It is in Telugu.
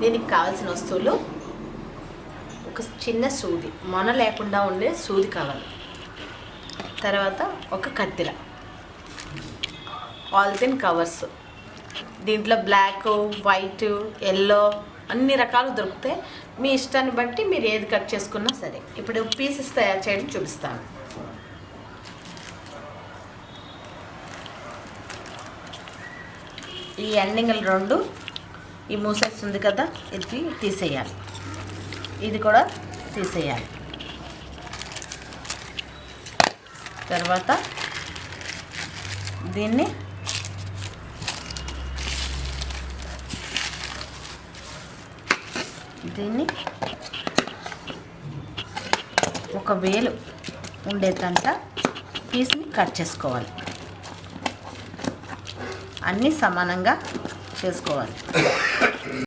దీనికి కావాల్సిన వస్తువులు ఒక చిన్న సూది, మొన లేకుండా ఉండే సూది కావాలి. తర్వాత ఒక కత్తెర, పాలిథిన్ కవర్స్, దీంట్లో బ్లాక్, వైట్, ఎల్లో అన్ని రకాలు దొరుకుతాయి. మీ ఇష్టాన్ని బట్టి మీరు ఏది కట్ చేసుకున్నా సరే. ఇప్పుడు పీసెస్ తయారు చేయడం చూపిస్తాను. ఈ ఎండింగ్లు రెండు, ఈ మూసేస్తుంది కదా, ఇది తీసేయాలి. ఇది కూడా తీసేయాలి. తర్వాత దీన్ని ఒక వేలు ఉండేటంత పీస్ని కట్ చేసుకోవాలి. అన్నీ సమానంగా చేసుకోవాలి.